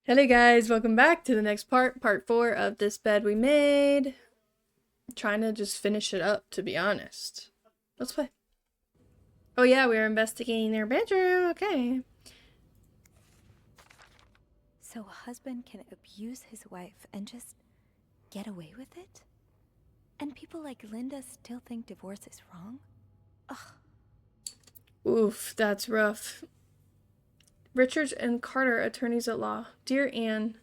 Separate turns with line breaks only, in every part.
Hello guys, welcome back to the next part 4 of This Bed We Made. I'm trying to just finish it up, to be honest. Let's play. Oh yeah, we are investigating their bedroom, okay.
So a husband can abuse his wife and just get away with it? And people like Linda still think divorce is wrong? Ugh.
Oof, that's rough. Richards and Carter, attorneys at law. Dear Anne,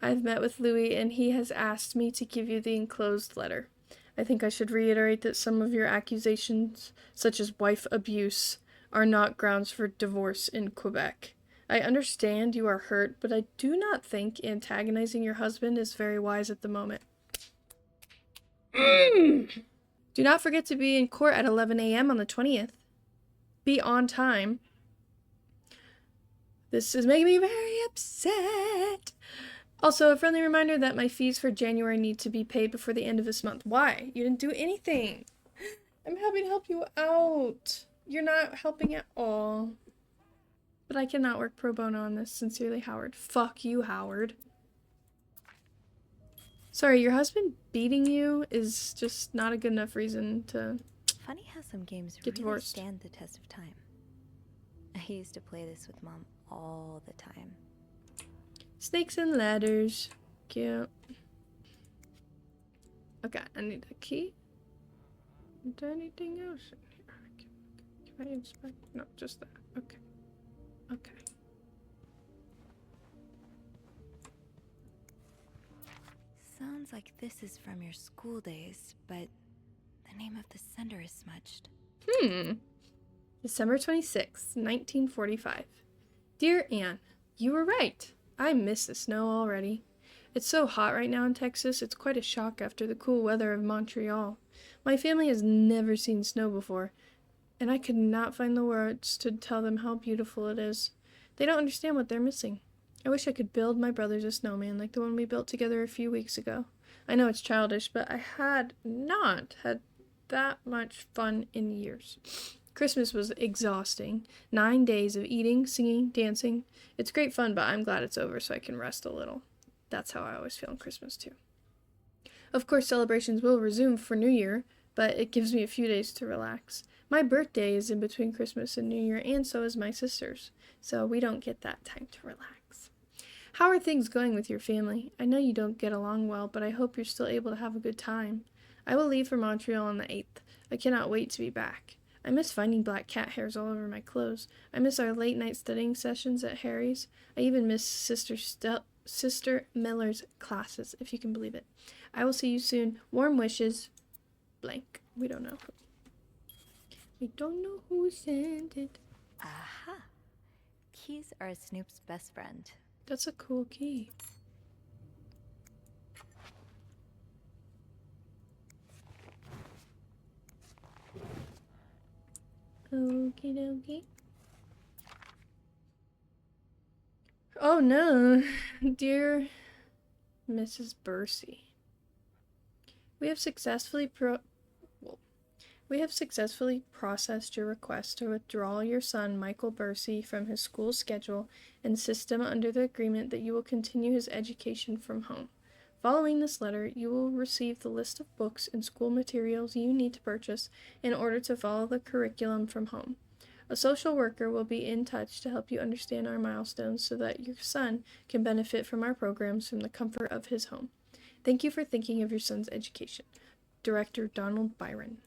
I've met with Louis and he has asked me to give you the enclosed letter. I think I should reiterate that some of your accusations, such as wife abuse, are not grounds for divorce in Quebec. I understand you are hurt, but I do not think antagonizing your husband is very wise at the moment. Do not forget to be in court at 11 a.m. on the 20th. Be on time. This is making me very upset. Also, a friendly reminder that my fees for January need to be paid before the end of this month. Why? You didn't do anything. I'm happy to help you out. You're not helping at all. But I cannot work pro bono on this. Sincerely, Howard. Fuck you, Howard. Sorry, your husband beating you is just not a good enough reason to
Funny how some games
get
really
divorced.
stand the test of time. I used to play this with Mom all the time.
Snakes and ladders. Cute. Okay, I need a key. Is there anything else in here? Can I inspect? No, just that. Okay. Okay.
Sounds like this is from your school days, but the name of the sender is smudged.
December 26th, 1945. Dear Anne, you were right. I miss the snow already. It's so hot right now in Texas, it's quite a shock after the cool weather of Montreal. My family has never seen snow before, and I could not find the words to tell them how beautiful it is. They don't understand what they're missing. I wish I could build my brothers a snowman like the one we built together a few weeks ago. I know it's childish, but I had not had that much fun in years. Christmas was exhausting. 9 days of eating, singing, dancing. It's great fun, but I'm glad it's over so I can rest a little. That's how I always feel on Christmas, too. Of course, celebrations will resume for New Year, but it gives me a few days to relax. My birthday is in between Christmas and New Year, and so is my sister's, so we don't get that time to relax. How are things going with your family? I know you don't get along well, but I hope you're still able to have a good time. I will leave for Montreal on the 8th. I cannot wait to be back. I miss finding black cat hairs all over my clothes. I miss our late-night studying sessions at Harry's. I even miss Sister Miller's classes, if you can believe it. I will see you soon. Warm wishes. Blank. We don't know who. We don't know who sent it.
Aha! Keys are Snoop's best friend.
That's a cool key. Okie dokie. Oh no, dear Mrs. Bursey. We have successfully processed your request to withdraw your son, Michael Bursey, from his school schedule and system under the agreement that you will continue his education from home. Following this letter, you will receive the list of books and school materials you need to purchase in order to follow the curriculum from home. A social worker will be in touch to help you understand our milestones so that your son can benefit from our programs from the comfort of his home. Thank you for thinking of your son's education. Director Donald Byron.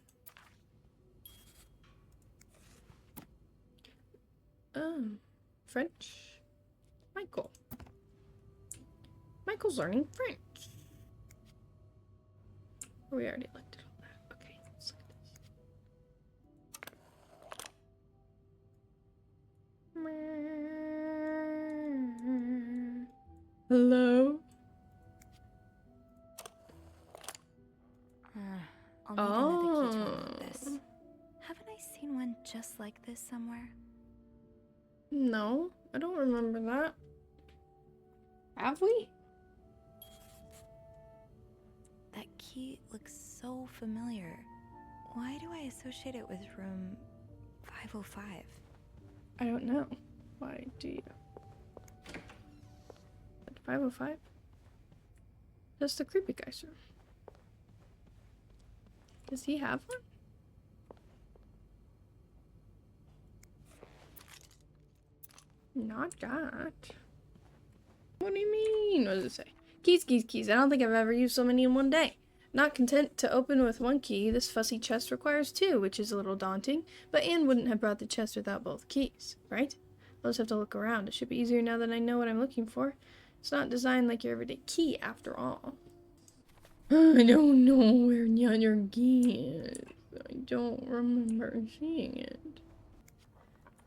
French. Michael. Michael's learning French. We already looked at all that. Okay, let's look at this. Hello?
I'll need another key to unlock this. Haven't I seen one just like this somewhere?
No, I don't remember that. Have we?
That key looks so familiar. Why do I associate it with room 505?
I don't know. Why do you? 505? That's the creepy guy's room. Does he have one? Not that. What do you mean? What does it say? Keys, keys, keys. I don't think I've ever used so many in one day. Not content to open with one key, this fussy chest requires two, which is a little daunting, but Anne wouldn't have brought the chest without both keys, right? I'll just have to look around. It should be easier now that I know what I'm looking for. It's not designed like your everyday key, after all. I don't know where the other key is. I don't remember seeing it.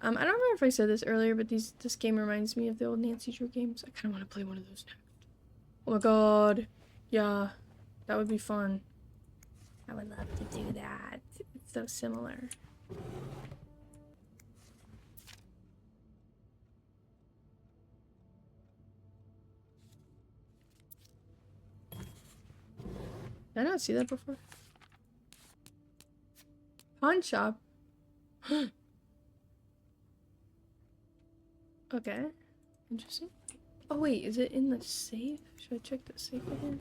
I don't remember if I said this earlier, but this game reminds me of the old Nancy Drew games. I kind of want to play one of those next. Oh my god. Yeah. That would be fun. I would love to do that. It's so similar. Did I not see that before? Pawn shop. Okay. Interesting. Oh wait, is it in the safe? Should I check the safe again?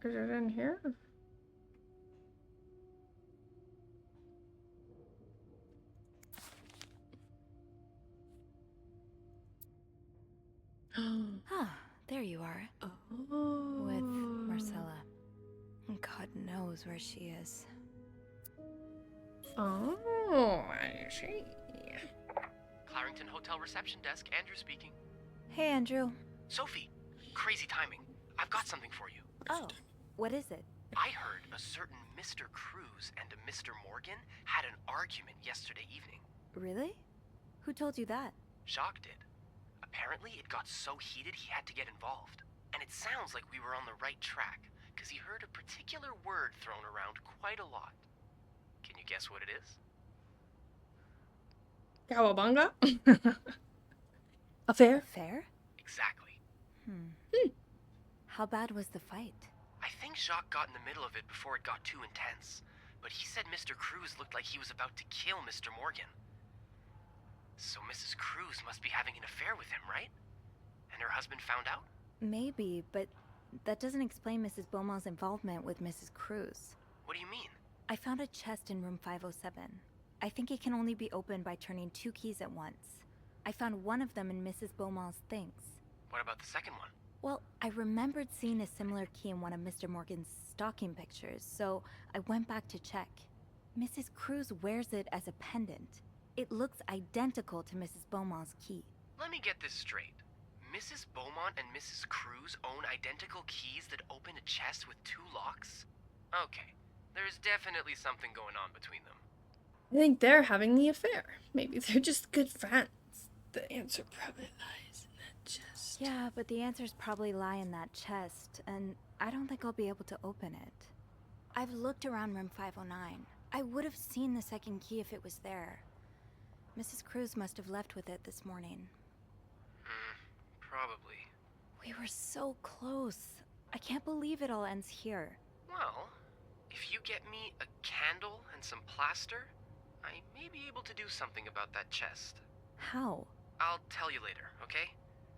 Is it in here?
Ah, there you are.
Oh.
With Marcella. God knows where she is.
Oh, I see.
Clarrington Hotel reception desk, Andrew speaking.
Hey, Andrew.
Sophie, crazy timing. I've got something for you.
Oh, what is it?
I heard a certain Mr. Cruz and a Mr. Morgan had an argument yesterday evening.
Really? Who told you that?
Jacques did. Apparently, it got so heated he had to get involved. And it sounds like we were on the right track, because he heard a particular word thrown around quite a lot. Can you guess what it is?
Cowabunga? Affair?
Fair?
Exactly.
How bad was the fight?
I think Jacques got in the middle of it before it got too intense, but he said Mr. Cruz looked like he was about to kill Mr. Morgan. So Mrs. Cruz must be having an affair with him, right? And her husband found out?
Maybe, but that doesn't explain Mrs. Beaumont's involvement with Mrs. Cruz.
What do you mean?
I found a chest in room 507. I think it can only be opened by turning two keys at once. I found one of them in Mrs. Beaumont's things.
What about the second one?
Well, I remembered seeing a similar key in one of Mr. Morgan's stocking pictures, so I went back to check. Mrs. Cruz wears it as a pendant. It looks identical to Mrs. Beaumont's key.
Let me get this straight. Mrs. Beaumont and Mrs. Cruz own identical keys that open a chest with two locks? Okay, there's definitely something going on between them.
I think they're having the affair. Maybe they're just good friends. The answer probably lies in that chest.
Yeah, but the answers probably lie in that chest, and I don't think I'll be able to open it. I've looked around room 509. I would have seen the second key if it was there. Mrs. Cruz must have left with it this morning.
Probably.
We were so close. I can't believe it all ends here.
Well, if you get me a candle and some plaster, I may be able to do something about that chest.
How?
I'll tell you later, okay?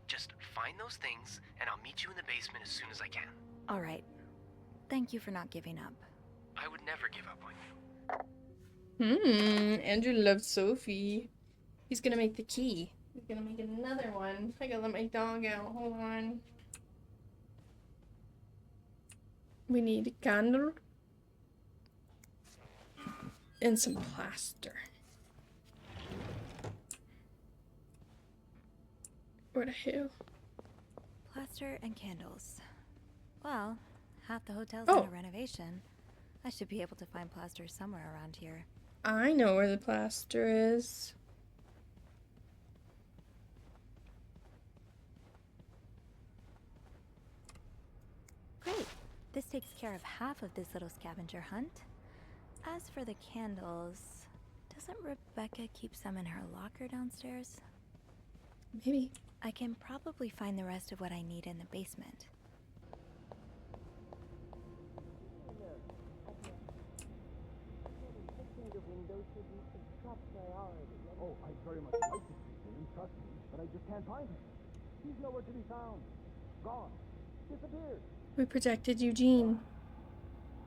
Just find those things, and I'll meet you in the basement as soon as I can.
All right. Thank you for not giving up.
I would never give up on you.
Andrew loves Sophie. He's gonna make the key. He's gonna make another one. I gotta let my dog out. Hold on. We need a candle. And some plaster. Where the hell?
Plaster and candles. Well, half the hotel's
Oh.
under renovation. I should be able to find plaster somewhere around here.
I know where the plaster is.
Great. This takes care of half of this little scavenger hunt. As for the candles, doesn't Rebecca keep some in her locker downstairs?
Maybe.
I can probably find the rest of what I need in the basement.
The window should be a top priority. I'd very much like to speak to him, trust me, but I just can't find him. He's nowhere to be found. Gone. Disappeared.
We protected Eugene.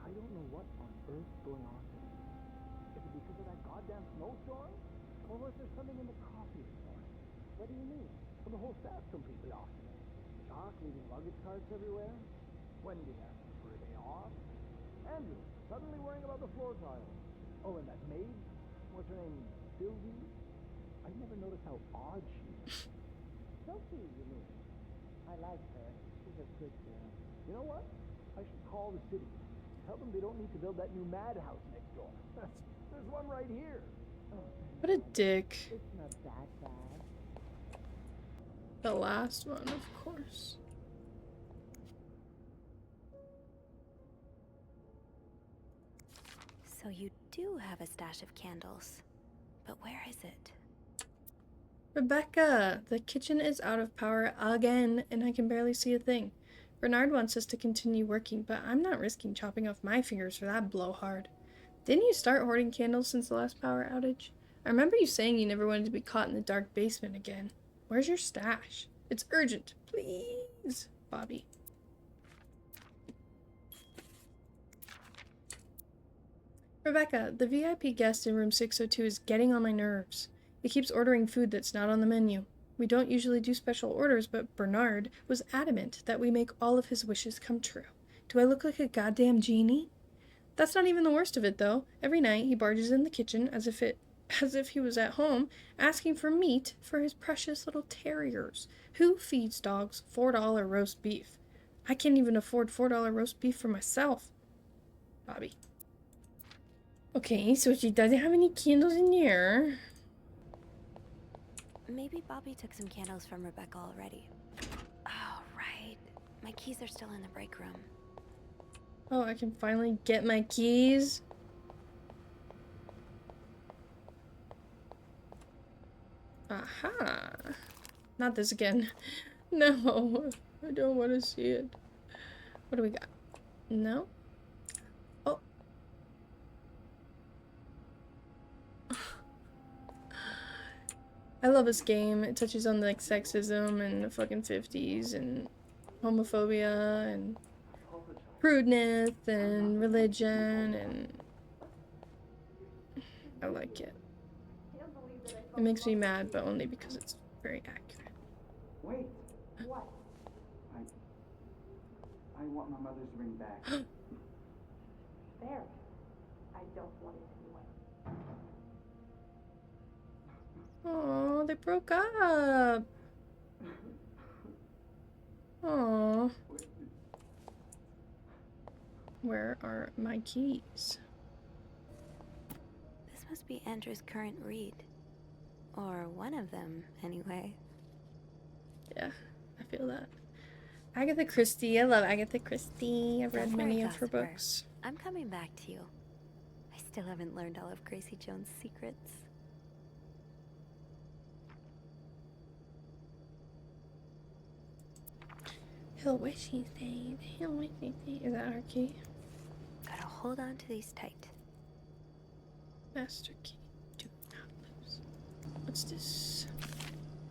I don't know what on earth's going on today. Is it because of that goddamn snowstorm? Or was there something in the coffee this morning? What do you mean? Well, the whole staff's completely off today. Jock leaving luggage carts everywhere. Wendy asking for a day off. Andrew suddenly worrying about the floor tiles. Oh, and that maid? What's her name? Sylvie? I've never noticed how odd she is. Sophie, you mean? I like her. She's a good girl. You know what? I should call the city. Tell them they don't need to build that new madhouse next door. There's one right here. Oh,
What a dick.
it's not that bad.
The last one, of course.
So you do have a stash of candles. But where is it?
Rebecca, the kitchen is out of power again, and I can barely see a thing. Bernard wants us to continue working, but I'm not risking chopping off my fingers for that blowhard. Didn't you start hoarding candles since the last power outage? I remember you saying you never wanted to be caught in the dark basement again. Where's your stash? It's urgent. Please, Bobby. Rebecca, the VIP guest in room 602 is getting on my nerves. He keeps ordering food that's not on the menu. We don't usually do special orders, but Bernard was adamant that we make all of his wishes come true. Do I look like a goddamn genie? That's not even the worst of it, though. Every night he barges in the kitchen as if he was at home, asking for meat for his precious little terriers. Who feeds dogs $4 roast beef? I can't even afford $4 roast beef for myself. Bobby. Okay, so she doesn't have any candles in there.
Maybe Bobby took some candles from Rebecca already. Oh, right. My keys are still in the break room.
Oh, I can finally get my keys. Aha. Not this again. No, I don't want to see it. What do we got? No? Oh. I love this game. It touches on like sexism and the fucking 50s and homophobia and rudeness and religion, and I like it. It makes me mad, but only because it's very accurate.
Wait. What? I want my mother's ring back.
There. I don't want it anyway.
Oh, they broke up. Oh. Where are my keys?
This must be Andrew's current read. Or one of them, anyway.
Yeah, I feel that. Agatha Christie. I love Agatha Christie. I've read
Don't
many
worry,
of her
Jasper.
books.
I'm coming back to you. I still haven't learned all of Gracie Jones' secrets.
Hill Wishing State. Hill Wishing State. Is that our key?
Gotta hold on to these tight.
Master key. Do not lose. What's this?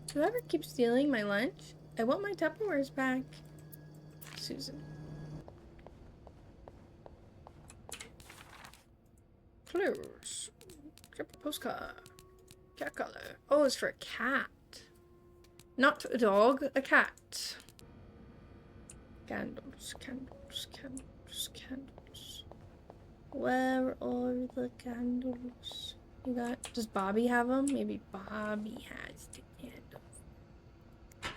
Do you ever keep stealing my lunch? I want my Tupperwares back. Susan. Clues. Triple postcard. Cat color. Oh, it's for a cat. Not a dog, a cat. Candles, candles, candles, candles. Where are the candles? You got. Does Bobby have them? Maybe Bobby has the candles.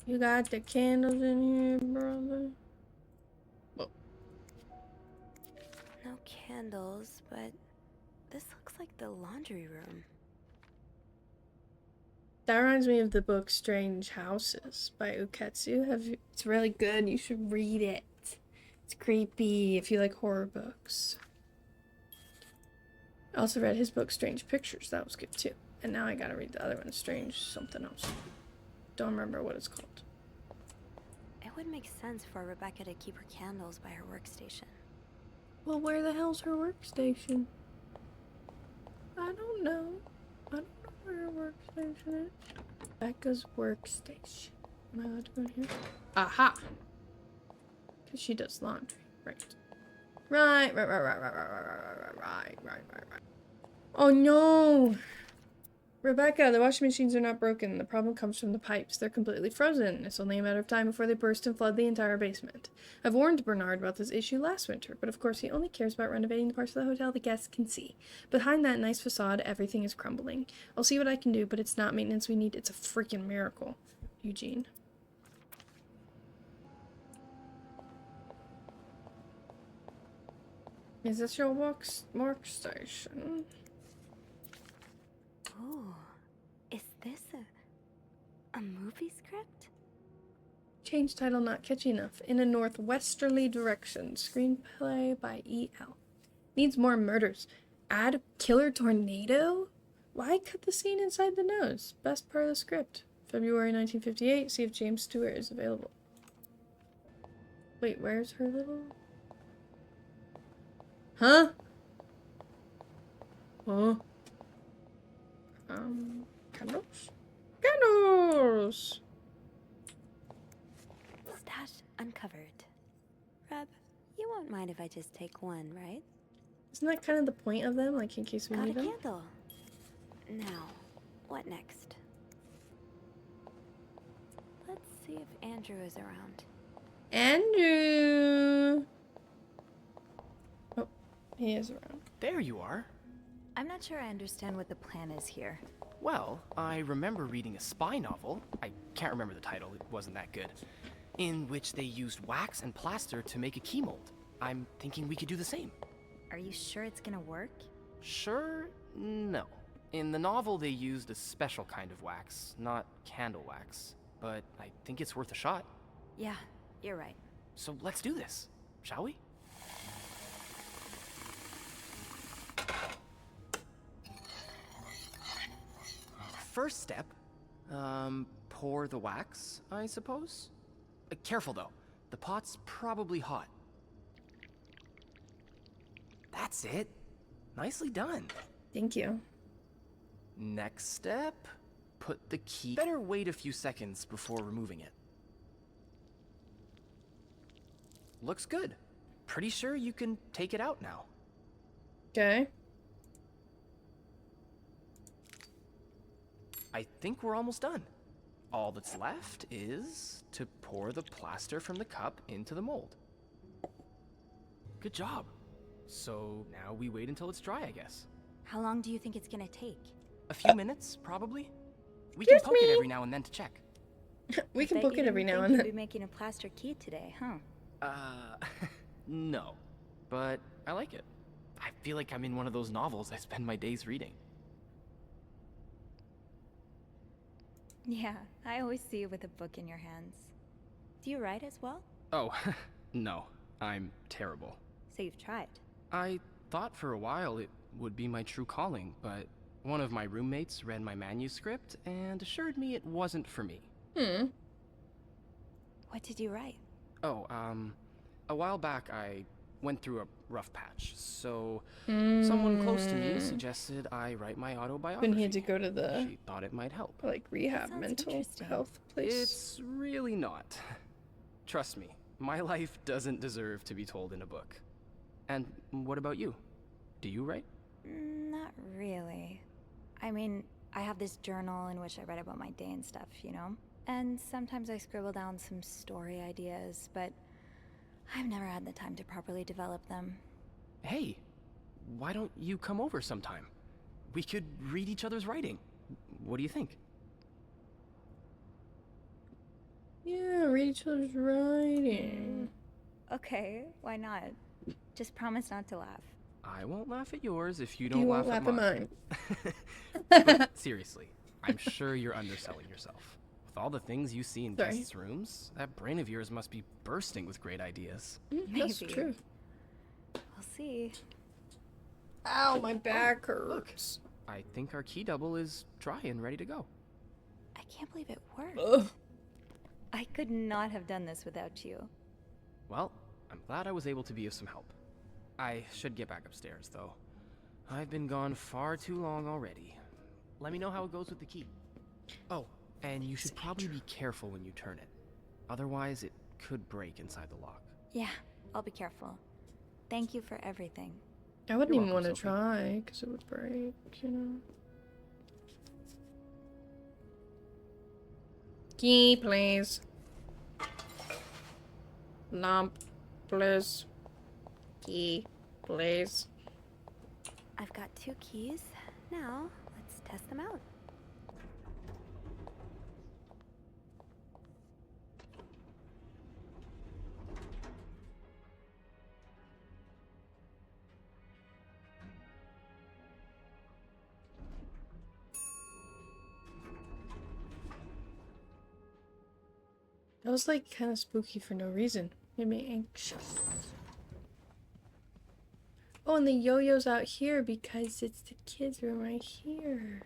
You got the candles in here, brother? Whoa.
No candles, but this looks like the laundry room.
That reminds me of the book Strange Houses by Uketsu. It's really good. You should read it. It's creepy if you like horror books. I also read his book Strange Pictures. That was good too. And now I gotta read the other one, Strange something else. Don't remember what it's called.
It would make sense for Rebecca to keep her candles by her workstation.
Well, where the hell's her workstation? I don't know. I don't workstation. Becca's workstation. Am I allowed to go in here? Aha! Because she does laundry. Right. Right. Oh no! Rebecca, the washing machines are not broken. The problem comes from the pipes. They're completely frozen. It's only a matter of time before they burst and flood the entire basement. I've warned Bernard about this issue last winter, but of course he only cares about renovating the parts of the hotel the guests can see. Behind that nice facade, everything is crumbling. I'll see what I can do, but it's not maintenance we need. It's a freaking miracle. Eugene. Is this your workstation?
Ooh, is this a movie script?
Change title not catchy enough. In a northwesterly direction. Screenplay by E.L. Needs more murders. Add killer tornado? Why cut the scene inside the nose? Best part of the script. February 1958. See if James Stewart is available. Wait, where's her little... Huh? Huh? Candles? Candles!
Stash uncovered. Reb, you won't mind if I just take one, right?
Isn't that kind of the point of them, like in case we
Got a
need them?
candle. Now, what next? Let's see if Andrew is around.
Andrew! Oh, he is around.
There you are.
I'm not sure I understand what the plan is here.
Well, I remember reading a spy novel, I can't remember the title, it wasn't that good, in which they used wax and plaster to make a key mold. I'm thinking we could do the same.
Are you sure it's gonna work?
Sure? No. In the novel, they used a special kind of wax, not candle wax. But I think it's worth a shot.
Yeah, you're right.
So let's do this, shall we? First step, pour the wax, I suppose? Careful though, the pot's probably hot. That's it. Nicely done.
Thank you.
Next step, put the key. Better wait a few seconds before removing it. Looks good. Pretty sure you can take it out now.
Okay.
I think we're almost done. All that's left is to pour the plaster from the cup into the mold. Good job. So now we wait until it's dry, I guess.
How long do you think it's gonna take?
A few minutes, probably. We can
Excuse
poke it
me.
every now and then to check.
We can
Bet
book
you
it every
didn't
now
think
and
you'd
then.
be making a plaster key today, huh?
No. But I like it. I feel like I'm in one of those novels I spend my days reading.
Yeah, I always see you with a book in your hands. Do you write as well?
Oh, no. I'm terrible.
So you've tried.
I thought for a while it would be my true calling, but one of my roommates read my manuscript and assured me it wasn't for me.
What did you write?
Oh, a while back I went through a rough patch, so someone close to me suggested I write my autobiography.
When he had to go to the
She thought it might help.
like rehab
sounds
mental
interesting.
health place.
It's really not. Trust me, my life doesn't deserve to be told in a book. And what about you? Do you write?
Not really. I mean, I have this journal in which I write about my day and stuff, you know? And sometimes I scribble down some story ideas, but I've never had the time to properly develop them.
Hey, why don't you come over sometime? We could read each other's writing. What do you think?
Yeah, read each other's writing.
Okay, why not? Just promise not to laugh.
I won't laugh at yours if you
You
don't
won't
laugh
laugh
at
at
mine.
mine.
But seriously, I'm sure you're underselling yourself. With all the things you see in
Sorry.
guests' rooms, that brain of yours must be bursting with great ideas.
That's
Maybe.
true.
We'll see.
Ow, my back hurts.
I think our key double is dry and ready to go.
I can't believe it worked.
Ugh.
I could not have done this without you.
Well, I'm glad I was able to be of some help. I should get back upstairs, though. I've been gone far too long already. Let me know how it goes with the key. Oh, and you should
It's
probably
Andrew.
be careful when you turn it. Otherwise, it could break inside the lock.
Yeah, I'll be careful. Thank you for everything.
I wouldn't
You're
even
welcome,
want to
Sophie.
try because it would break, you know. Key, please. Lamp, please. Key, please.
I've got 2 keys. Now, let's test them out.
That was like kind of spooky for no reason. Made me anxious. Oh, and the yo-yo's out here because it's the kids' room right here.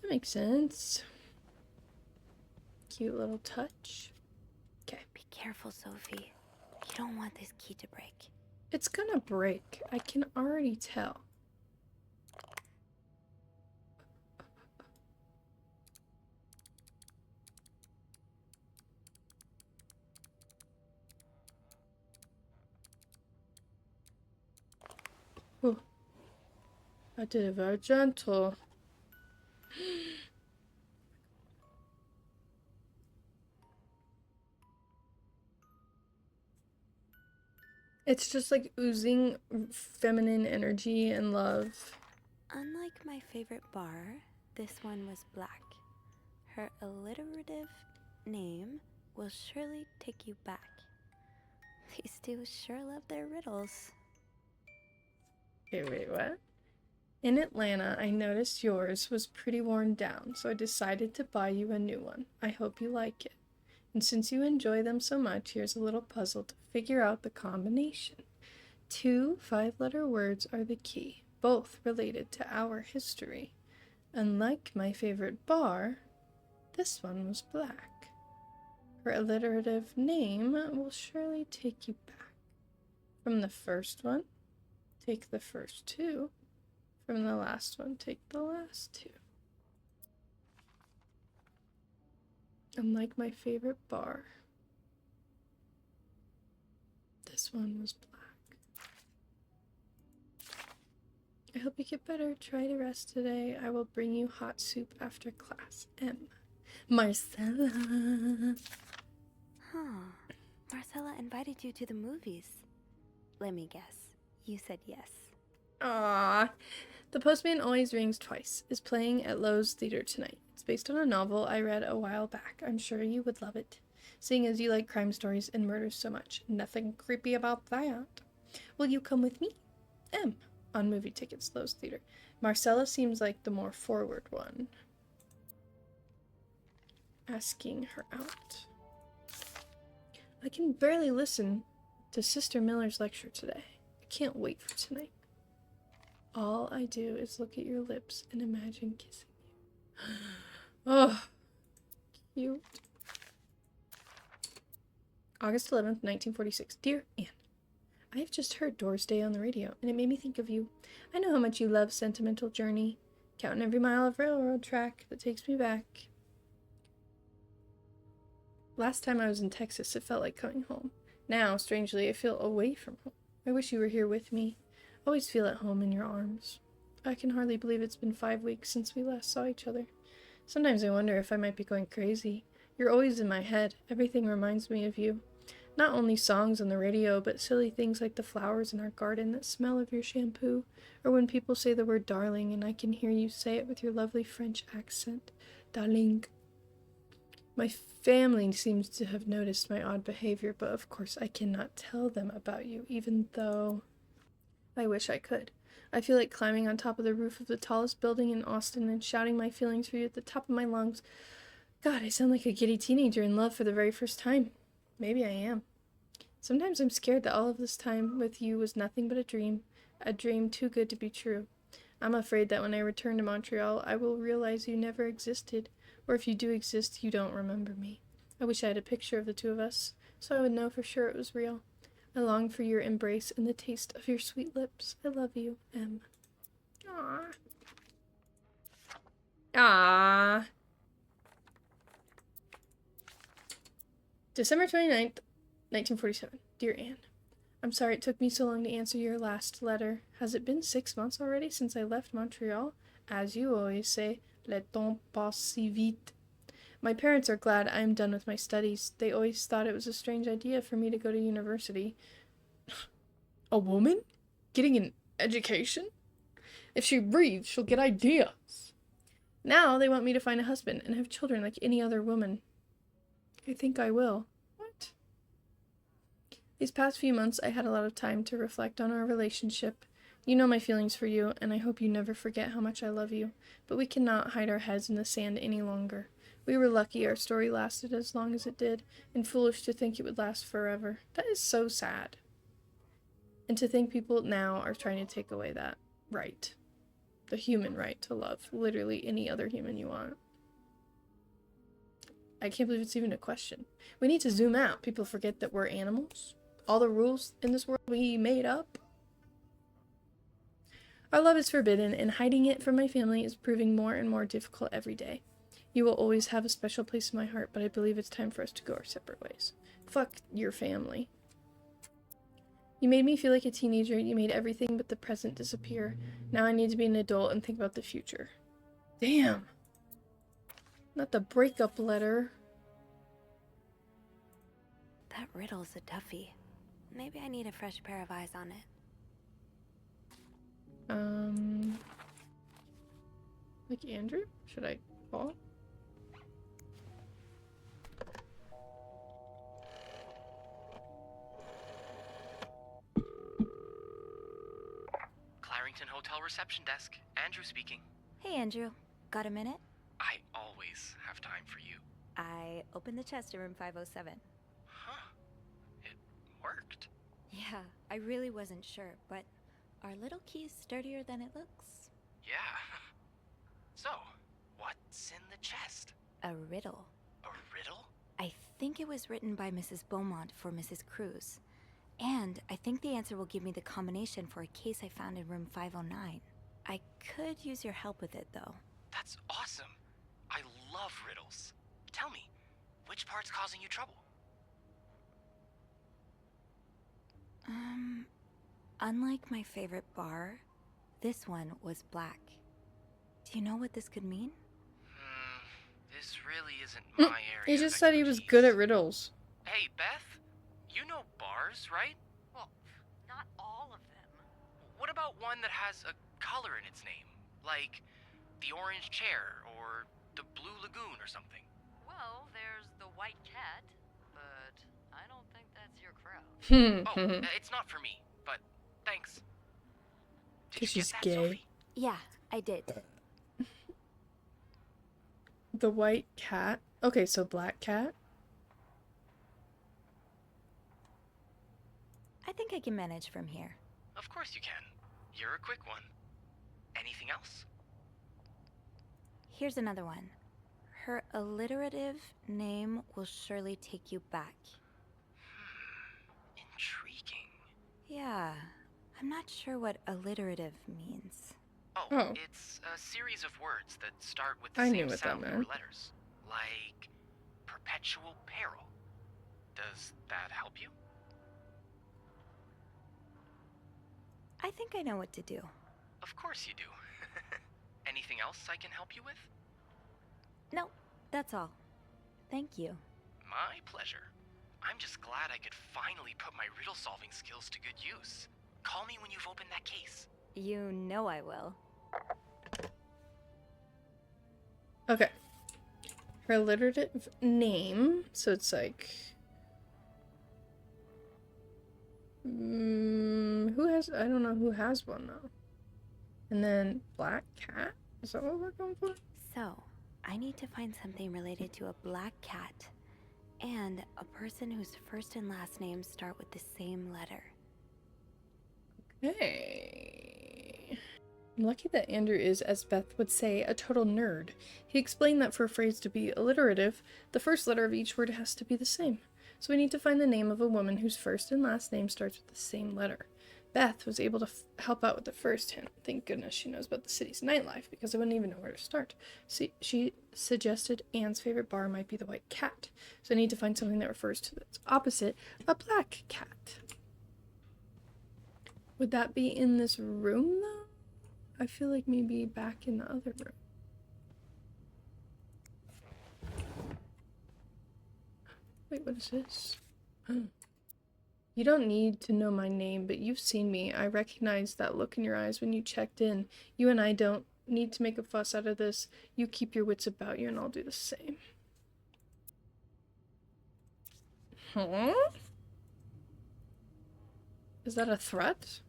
That makes sense. Cute little touch. Okay.
Be careful, Sophie. You don't want this key to break.
It's gonna break. I can already tell. Oh, I did it very gentle. It's just like oozing feminine energy and love.
Unlike my favorite bar, this one was black. Her alliterative name will surely take you back. These two sure love their riddles.
Okay, wait, what? In Atlanta, I noticed yours was pretty worn down, so I decided to buy you a new one. I hope you like it. And since you enjoy them so much, here's a little puzzle to figure out the combination. 2 5-letter words are the key, both related to our history. Unlike my favorite bar, this one was black. Her alliterative name will surely take you back. From the first one, take the first 2. From the last one, take the last 2. Unlike my favorite bar, this one was black. I hope you get better. Try to rest today. I will bring you hot soup after class. M. Marcella.
Huh. Marcella invited you to the movies. Let me guess. You said yes.
Aww. The Postman Always Rings Twice is playing at Lowe's Theater tonight. It's based on a novel I read a while back. I'm sure you would love it, seeing as you like crime stories and murders so much. Nothing creepy about that. Will you come with me? M. On movie tickets, Lowe's Theater. Marcella seems like the more forward one. Asking her out. I can barely listen to Sister Miller's lecture today. I can't wait for tonight. All I do is look at your lips and imagine kissing you. Oh, cute. August 11th, 1946. Dear Anne, I have just heard Doors Day on the radio, and it made me think of you. I know how much you love Sentimental Journey, counting every mile of railroad track that takes me back. Last time I was in Texas, it felt like coming home. Now, strangely, I feel away from home. I wish you were here with me. Always feel at home in your arms. I can hardly believe it's been 5 weeks since we last saw each other. Sometimes I wonder if I might be going crazy. You're always in my head. Everything reminds me of you. Not only songs on the radio, but silly things like the flowers in our garden that smell of your shampoo, or when people say the word darling and I can hear you say it with your lovely French accent. Darling. My family seems to have noticed my odd behavior, but of course I cannot tell them about you, even though I wish I could. I feel like climbing on top of the roof of the tallest building in Austin and shouting my feelings for you at the top of my lungs. God, I sound like a giddy teenager in love for the very first time. Maybe I am. Sometimes I'm scared that all of this time with you was nothing but a dream too good to be true. I'm afraid that when I return to Montreal, I will realize you never existed, or if you do exist, you don't remember me. I wish I had a picture of the two of us, so I would know for sure it was real. I long for your embrace and the taste of your sweet lips. I love you, M. Aww. Ah. December 29th, 1947. Dear Anne, I'm sorry it took me so long to answer your last letter. Has it been 6 months already since I left Montreal? As you always say, le temps passe si vite. My parents are glad I am done with my studies. They always thought it was a strange idea for me to go to university. A woman? Getting an education? If she breathes, she'll get ideas. Now they want me to find a husband and have children like any other woman. I think I will. What? These past few months, I had a lot of time to reflect on our relationship. You know my feelings for you, and I hope you never forget how much I love you. But we cannot hide our heads in the sand any longer. We were lucky our story lasted as long as it did, and foolish to think it would last forever. That is so sad. And to think people now are trying to take away that right. The human right to love literally any other human you want. I can't believe it's even a question. We need to zoom out. People forget that we're animals. All the rules in this world we made up. Our love is forbidden, and hiding it from my family is proving more and more difficult every day. You will always have a special place in my heart, but I believe it's time for us to go our separate ways. Fuck your family. You made me feel like a teenager. You made everything but the present disappear. Now I need to be an adult and think about the future. Damn. Not the breakup letter.
That riddle's a toughie. Maybe I need a fresh pair of eyes on it.
Like Andrew? Should I call?
Clarington Hotel reception desk. Andrew speaking.
Hey, Andrew. Got a minute?
I always have time for you.
I opened the chest in room 507.
Huh. It worked.
Yeah, I really wasn't sure, but our little key's sturdier than it looks.
Yeah. So, what's in the chest?
A riddle.
A riddle?
I think it was written by Mrs. Beaumont for Mrs. Cruz. And I think the answer will give me the combination for a case I found in room 509. I could use your help with it, though.
That's awesome. I love riddles. Tell me, which part's causing you trouble?
Unlike my favorite bar, this one was black. Do you know what this could mean?
This really isn't my area.
He
of
just said he was good at
expertise.
riddles.
Hey, Beth, you know bars, right?
Well, not all of them.
What about one that has a color in its name? Like the orange chair or the blue lagoon or something?
Well, there's the white cat, but I don't think that's your crowd.
Oh, it's not for me, but thanks. Did
'Cause
you
she's
get that,
gay.
Sophie?
Yeah, I did.
The white cat. Okay, so black cat.
I think I can manage from here.
Of course you can. You're a quick one. Anything else?
Here's another one. Her alliterative name will surely take you back.
Intriguing.
Yeah, I'm not sure what alliterative means.
Oh.
It's a series of words that start with
I
the
knew
same
what that
sound or
meant.
letters. Like perpetual peril. Does that help you?
I think I know what to do.
Of course you do. Anything else I can help you with?
No, that's all. Thank you.
My pleasure. I'm just glad I could finally put my riddle solving skills to good use. Call me when you've opened that case.
You know I will.
Okay. Her alliterative name. So it's like. Who has. I don't know who has one though. And then black cat? Is that what we're going for?
So, I need to find something related to a black cat and a person whose first and last names start with the same letter.
Hey. I'm lucky that Andrew is, as Beth would say, a total nerd. He explained that for a phrase to be alliterative, the first letter of each word has to be the same. So we need to find the name of a woman whose first and last name starts with the same letter. Beth was able to help out with the first hint. Thank goodness she knows about the city's nightlife, because I wouldn't even know where to start. See, she suggested Anne's favorite bar might be the White Cat, so I need to find something that refers to its opposite, a black cat. Would that be in this room, though? I feel like maybe back in the other room. Wait, what is this? You don't need to know my name, but you've seen me. I recognize that look in your eyes when you checked in. You and I don't need to make a fuss out of this. You keep your wits about you and I'll do the same. Huh? Is that a threat?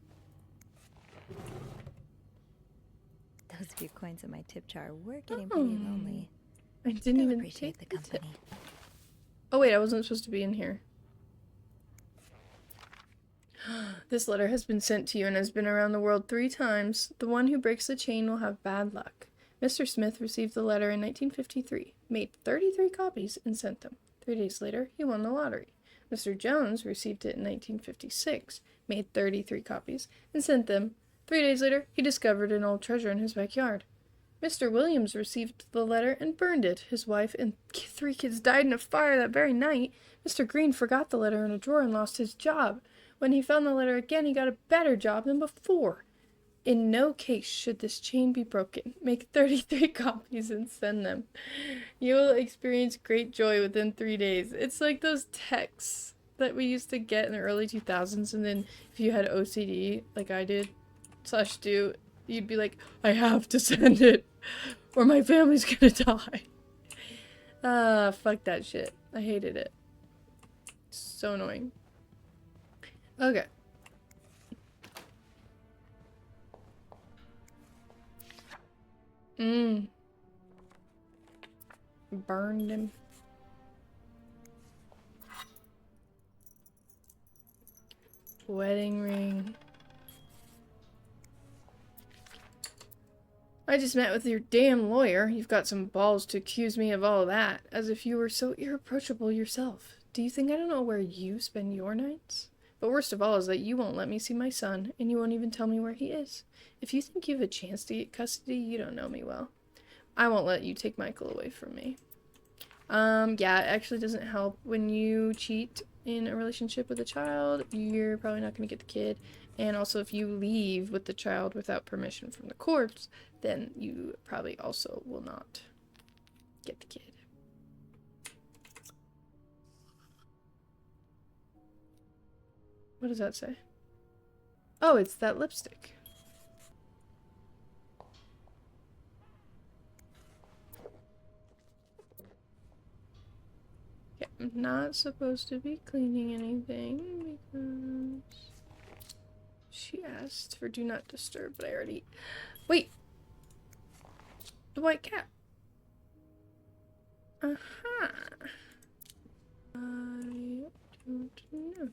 Those few coins in my tip jar were getting pretty lonely.
I didn't
Still
even
appreciate the
take the tip.
company.
Oh wait, I wasn't supposed to be in here. This letter has been sent to you and has been around the world 3 times. The one who breaks the chain will have bad luck. Mr. Smith received the letter in 1953, made 33 copies, and sent them. 3 days later, he won the lottery. Mr. Jones received it in 1956, made 33 copies, and sent them. 3 days later, he discovered an old treasure in his backyard. Mr. Williams received the letter and burned it. His wife and 3 kids died in a fire that very night. Mr. Green forgot the letter in a drawer and lost his job. When he found the letter again, he got a better job than before. In no case should this chain be broken. Make 33 copies and send them. You will experience great joy within 3 days. It's like those texts that we used to get in the early 2000s, and then if you had OCD, like I did, / do, you'd be like, I have to send it, or my family's gonna die. Fuck that shit. I hated it. So annoying. Okay. Burned him. Wedding ring. I just met with your damn lawyer. You've got some balls to accuse me of all that, as if you were so irreproachable yourself. Do you think I don't know where you spend your nights? But worst of all is that you won't let me see my son, and you won't even tell me where he is. If you think you have a chance to get custody, you don't know me well. I won't let you take Michael away from me. Yeah, it actually doesn't help when you cheat in a relationship with a child. You're probably not going to get the kid. And also, if you leave with the child without permission from the courts, then you probably also will not get the kid. What does that say? Oh, it's that lipstick. Okay, I'm not supposed to be cleaning anything because she asked for do not disturb, but I already... Wait! The white cat. Uh-huh. I don't know.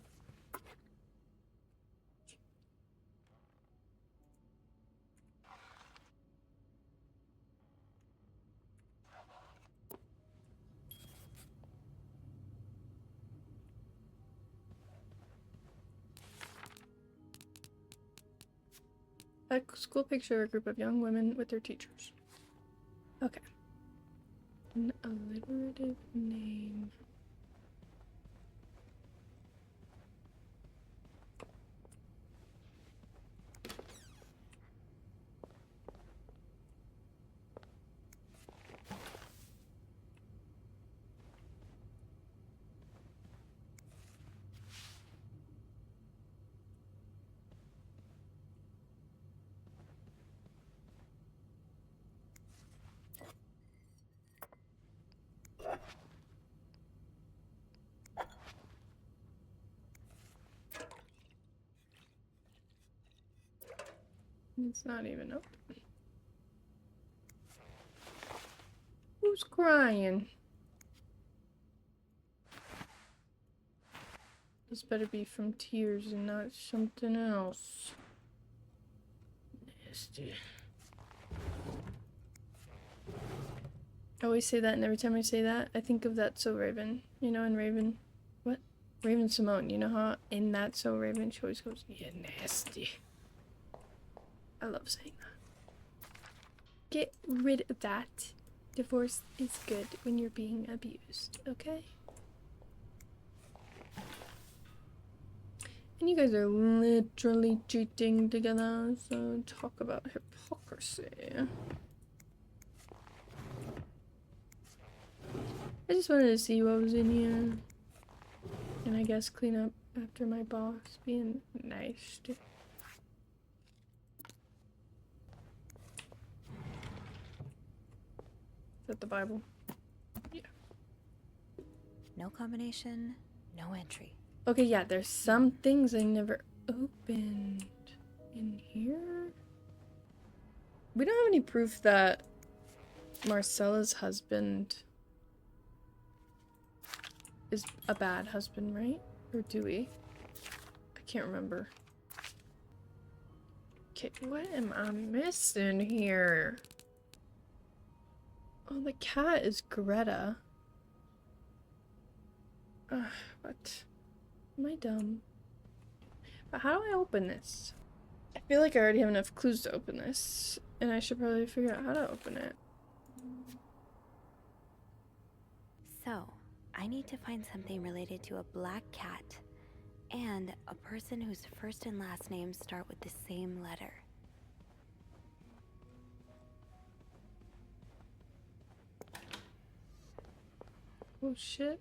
A school picture of a group of young women with their teachers. Okay. An alliterative name. It's not even open. Who's crying? This better be from tears and not something else. Nasty. I always say that, and every time I say that, I think of that So Raven. You know, in Raven. What? Raven Simone, you know how in That So Raven she always goes, "Yeah, nasty." I love saying that. Get rid of that. Divorce is good when you're being abused, okay? And you guys are literally cheating together, so talk about hypocrisy. I just wanted to see what was in here. And I guess clean up after my boss being nice to. Is that the Bible? Yeah.
No combination, no entry.
Okay, yeah, there's some things I never opened in here. We don't have any proof that Marcella's husband is a bad husband, right? Or do we? I can't remember. Okay, what am I missing here? Oh, the cat is Greta. What? Am I dumb? But how do I open this? I feel like I already have enough clues to open this, and I should probably figure out how to open it.
So, I need to find something related to a black cat and a person whose first and last names start with the same letter.
Oh shit.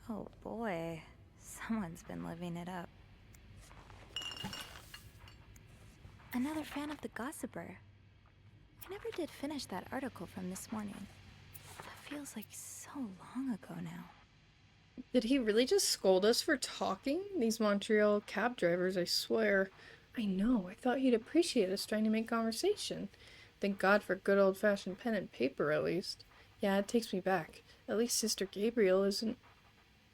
Oh boy, someone's been living it up. Another fan of the Gossiper. I never did finish that article from this morning. That feels like so long ago now.
Did he really just scold us for talking? These Montreal cab drivers, I swear. I know, I thought he'd appreciate us trying to make conversation. Thank God for good old-fashioned pen and paper, at least. Yeah, it takes me back. At least Sister Gabrielle isn't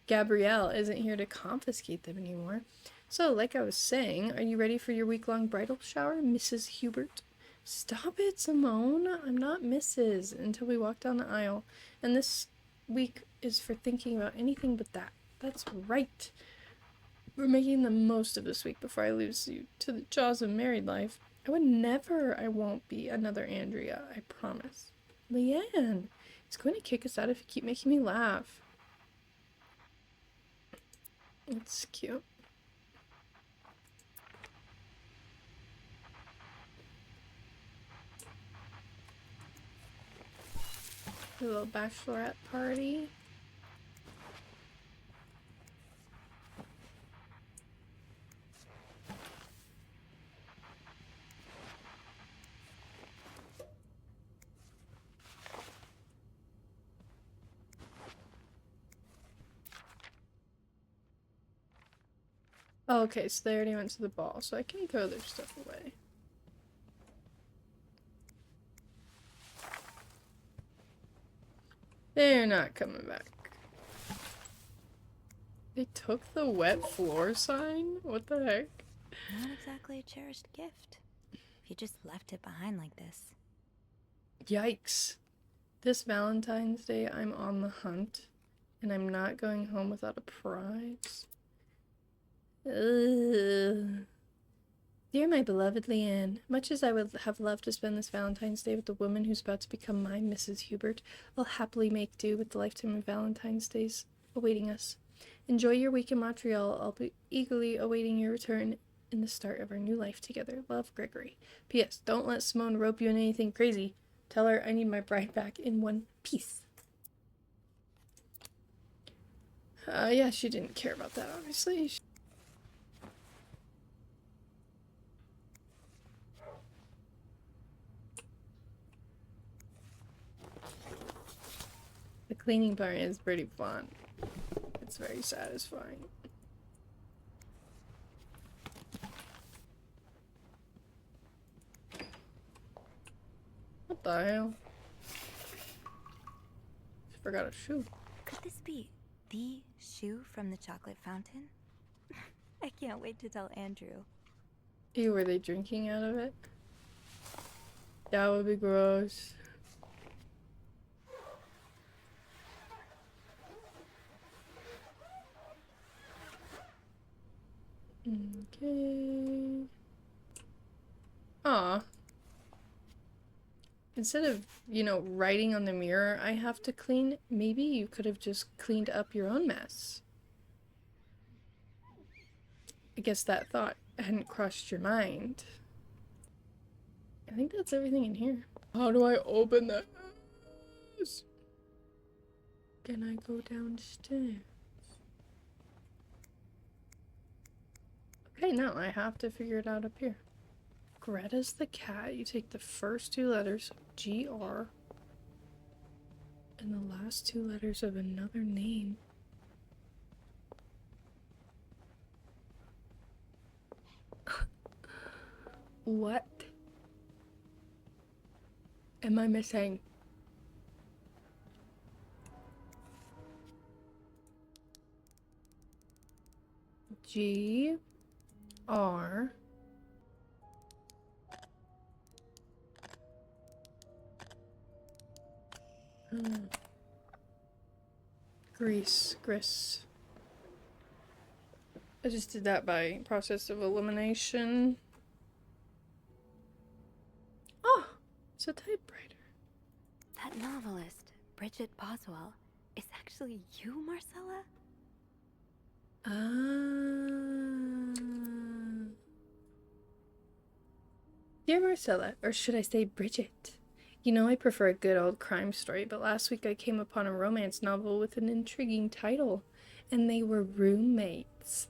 here to confiscate them anymore. So, like I was saying, are you ready for your week-long bridal shower, Mrs. Hubert? Stop it, Simone. I'm not Mrs. until we walk down the aisle. And this week is for thinking about anything but that. That's right. We're making the most of this week before I lose you to the jaws of married life. I won't be another Andrea, I promise. Leanne, he's going to kick us out if you keep making me laugh. It's cute. A little bachelorette party. Oh, okay, so they already went to the ball, so I can throw their stuff away. They're not coming back. They took the wet floor sign? What the heck?
Not exactly a cherished gift. If you just left it behind like this.
Yikes. This Valentine's Day, I'm on the hunt, and I'm not going home without a prize. Ugh. Dear my beloved Leanne, much as I would have loved to spend this Valentine's Day with the woman who's about to become my Mrs. Hubert, I'll happily make do with the lifetime of Valentine's Days awaiting us. Enjoy your week in Montreal. I'll be eagerly awaiting your return in the start of our new life together. Love, Gregory. P.S. Don't let Simone rope you in anything crazy. Tell her I need my bride back in one piece. Yeah, she didn't care about that, obviously. The cleaning part is pretty fun. It's very satisfying. What the hell? Forgot a shoe.
Could this be the shoe from the chocolate fountain? I can't wait to tell Andrew.
Ew, were they drinking out of it? That would be gross. Okay. Aw. Instead of, writing on the mirror I have to clean, maybe you could have just cleaned up your own mess. I guess that thought hadn't crossed your mind. I think that's everything in here. How do I open this? Can I go downstairs? Okay, no, I have to figure it out up here. Greta's the cat. You take the first two letters of GR and the last two letters of another name. What am I missing? GR. Gris. I just did that by process of elimination. Oh, it's a typewriter.
That novelist, Bridget Boswell, is actually you, Marcella?
Dear Marcella, or should I say Bridget? You know I prefer a good old crime story, but last week I came upon a romance novel with an intriguing title, and they were roommates.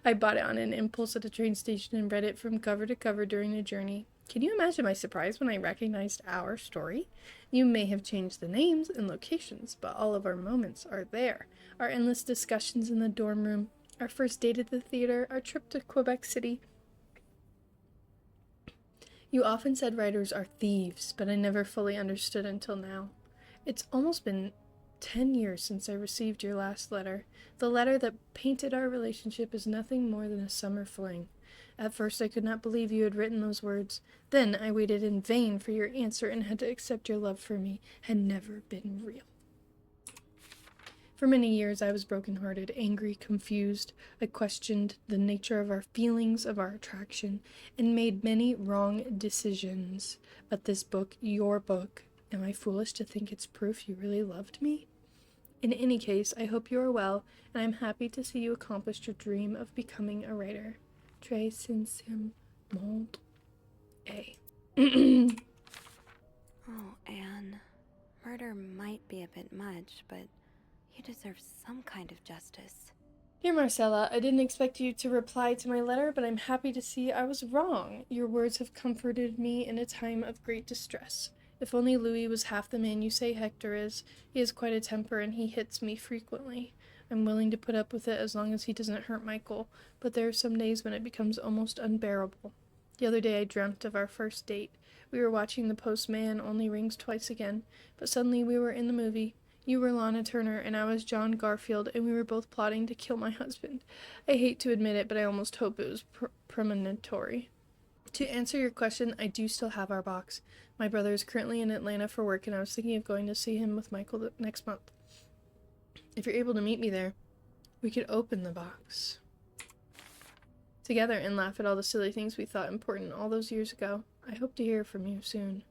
I bought it on an impulse at a train station and read it from cover to cover during the journey. Can you imagine my surprise when I recognized our story? You may have changed the names and locations, but all of our moments are there. Our endless discussions in the dorm room, our first date at the theater, our trip to Quebec City. You often said writers are thieves, but I never fully understood until now. It's almost been 10 years since I received your last letter. The letter that painted our relationship as nothing more than a summer fling. At first I could not believe you had written those words. Then I waited in vain for your answer and had to accept your love for me had never been real. For many years I was broken-hearted, angry, confused. I questioned the nature of our feelings, of our attraction, and made many wrong decisions. But this book, your book, am I foolish to think it's proof you really loved me? In any case, I hope you are well, and I'm happy to see you accomplished your dream of becoming a writer. Très sincèrement, A.
Oh, Anne. Murder might be a bit much, but you deserve some kind of justice.
Dear Marcella, I didn't expect you to reply to my letter, but I'm happy to see I was wrong. Your words have comforted me in a time of great distress. If only Louis was half the man you say Hector is. He has quite a temper and he hits me frequently. I'm willing to put up with it as long as he doesn't hurt Michael, but there are some days when it becomes almost unbearable. The other day I dreamt of our first date. We were watching The Postman Only Rings Twice Again, but suddenly we were in the movie. You were Lana Turner and I was John Garfield, and we were both plotting to kill my husband. I hate to admit it, but I almost hope it was premonitory. To answer your question, I do still have our box. My brother is currently in Atlanta for work, and I was thinking of going to see him with Michael next month. If you're able to meet me there, we could open the box together and laugh at all the silly things we thought important all those years ago. I hope to hear from you soon.